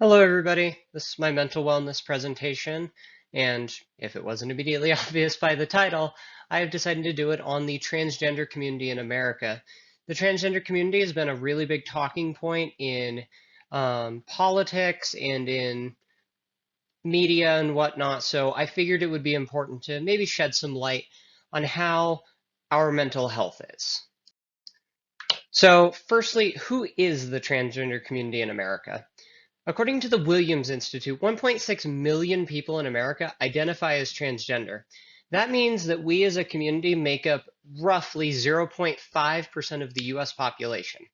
Hello, everybody. This is my mental wellness presentation, and if it wasn't immediately obvious by the title, I have decided to do it on the transgender community in America. The transgender community has been a really big talking point in politics and in media and whatnot, so I figured it would be important to maybe shed some light on how our mental health is. So, firstly, who is the transgender community in America? According to the Williams Institute, 1.6 million people in America identify as transgender. That means that we as a community make up roughly 0.5% of the US population.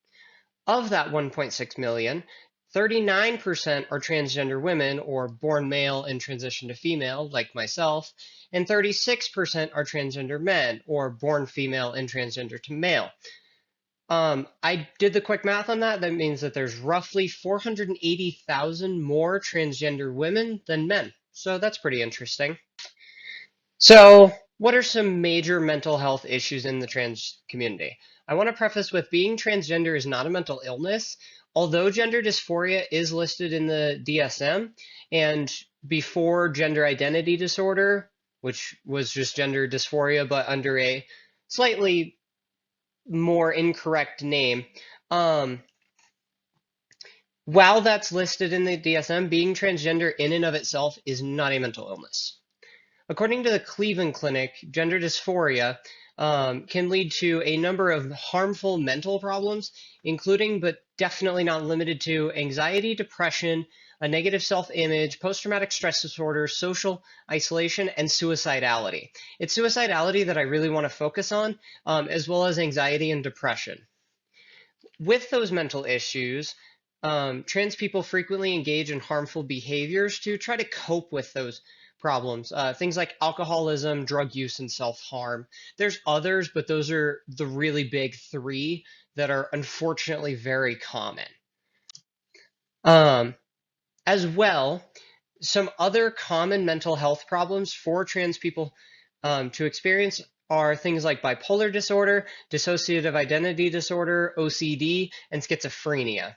Of that 1.6 million, 39% are transgender women or born male and transition to female, like myself, and 36% are transgender men or born female and transgender to male. I did the quick math on that. That means that there's roughly 480,000 more transgender women than men. So that's pretty interesting. So, what are some major mental health issues in the trans community? I want to preface with being transgender is not a mental illness, although gender dysphoria is listed in the DSM, and before gender identity disorder, which was just gender dysphoria but under a slightly more incorrect name. Um, while that's listed in the DSM, being transgender in and of itself is not a mental illness. According to the Cleveland Clinic, gender dysphoria can lead to a number of harmful mental problems, including but definitely not limited to anxiety, depression, a negative self-image, post-traumatic stress disorder, social isolation, and suicidality. It's suicidality that I really want to focus on, as well as anxiety and depression. With those mental issues, trans people frequently engage in harmful behaviors to try to cope with those problems. Things like alcoholism, drug use, and self-harm. There's others, but those are the really big three that are unfortunately very common. Um, as well, some other common mental health problems for trans people to experience are things like bipolar disorder, dissociative identity disorder, OCD, and schizophrenia.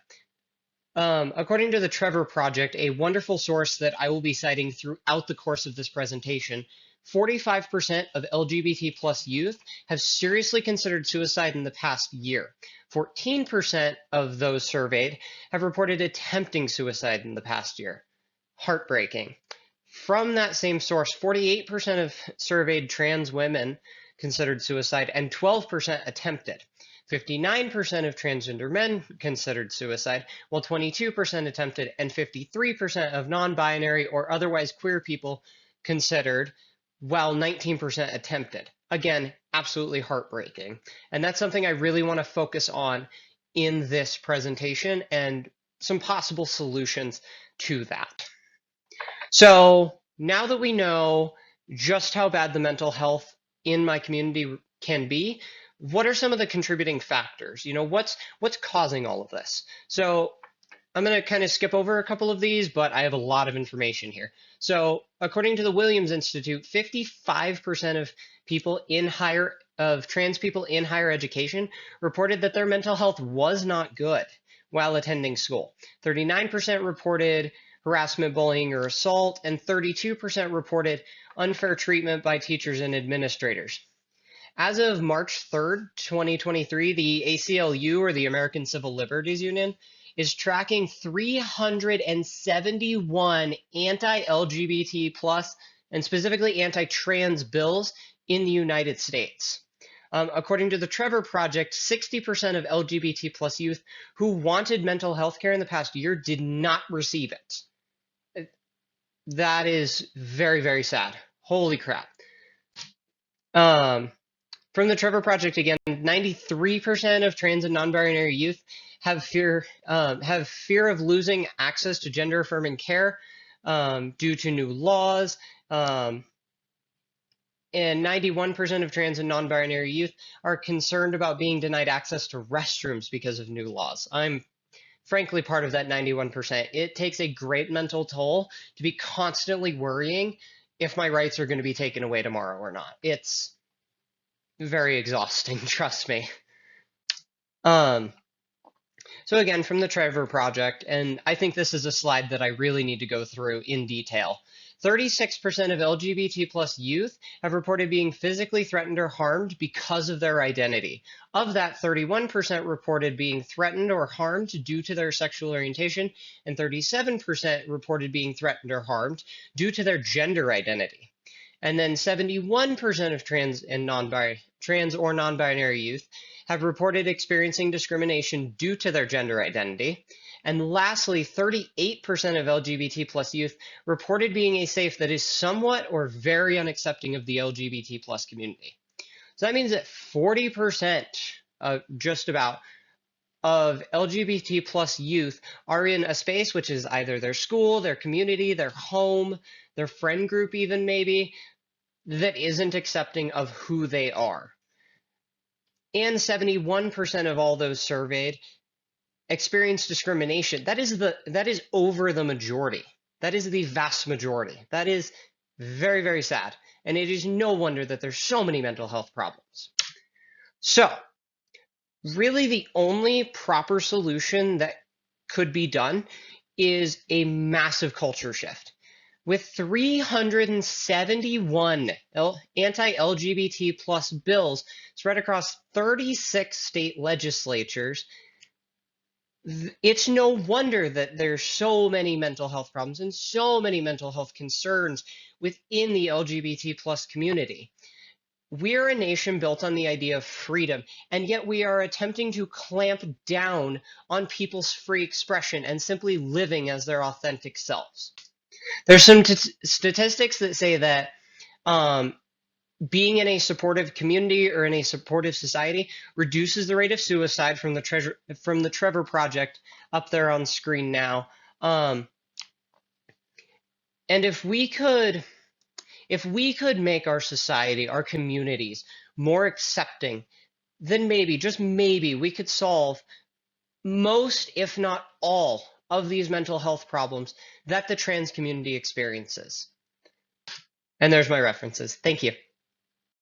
According to the Trevor Project, a wonderful source that I will be citing throughout the course of this presentation, 45% of LGBT plus youth have seriously considered suicide in the past year. 14% of those surveyed have reported attempting suicide in the past year. Heartbreaking. From that same source, 48% of surveyed trans women considered suicide and 12% attempted. 59% of transgender men considered suicide, while 22% attempted, and 53% of non-binary or otherwise queer people considered, while 19% attempted. Again, absolutely heartbreaking. And that's something I really want to focus on in this presentation and some possible solutions to that. So now that we know just how bad the mental health in my community can be, what are some of the contributing factors? What's causing all of this? So I'm going to kind of skip over a couple of these, but I have a lot of information here. So according to the Williams Institute, 55% of trans people in higher education reported that their mental health was not good while attending school. 39% reported harassment, bullying, or assault, and 32% reported unfair treatment by teachers and administrators. As of March 3rd, 2023, the ACLU, or the American Civil Liberties Union, is tracking 371 anti-LGBT plus and specifically anti-trans bills in the United States. According to the Trevor Project, 60% of LGBT plus youth who wanted mental health care in the past year did not receive it. That is very, very sad. Holy crap. From the Trevor Project again, 93% of trans and non-binary youth have fear of losing access to gender-affirming care due to new laws. And 91% of trans and non-binary youth are concerned about being denied access to restrooms because of new laws. I'm frankly part of that 91%. It takes a great mental toll to be constantly worrying if my rights are going to be taken away tomorrow or not. It's very exhausting, trust me. Um, So again, from the Trevor Project, and I think this is a slide that I really need to go through in detail. 36% of LGBT plus youth have reported being physically threatened or harmed because of their identity. Of that, 31% reported being threatened or harmed due to their sexual orientation, and 37% reported being threatened or harmed due to their gender identity. And then 71% of trans or non-binary youth have reported experiencing discrimination due to their gender identity. And lastly, 38% of LGBT plus youth reported being a safe that is somewhat or very unaccepting of the LGBT plus community. So that means that 40%, just about, of LGBT plus youth are in a space which is either their school, their community, their home, their friend group even maybe, that isn't accepting of who they are. And 71% of all those surveyed experience discrimination. That is over the majority. That is the vast majority. That is very, very sad. And it is no wonder that there's so many mental health problems. So, really the only proper solution that could be done is a massive culture shift. With 371 anti-LGBT plus bills spread across 36 state legislatures, it's no wonder that there's so many mental health problems and so many mental health concerns within the LGBT plus community. We're a nation built on the idea of freedom, and yet we are attempting to clamp down on people's free expression and simply living as their authentic selves. There's some statistics that say that being in a supportive community or in a supportive society reduces the rate of suicide from the Trevor Project up there on screen now. And if we could make our society, our communities more accepting, then maybe, just maybe, we could solve most, if not all, of these mental health problems that the trans community experiences. And there's my references. Thank you.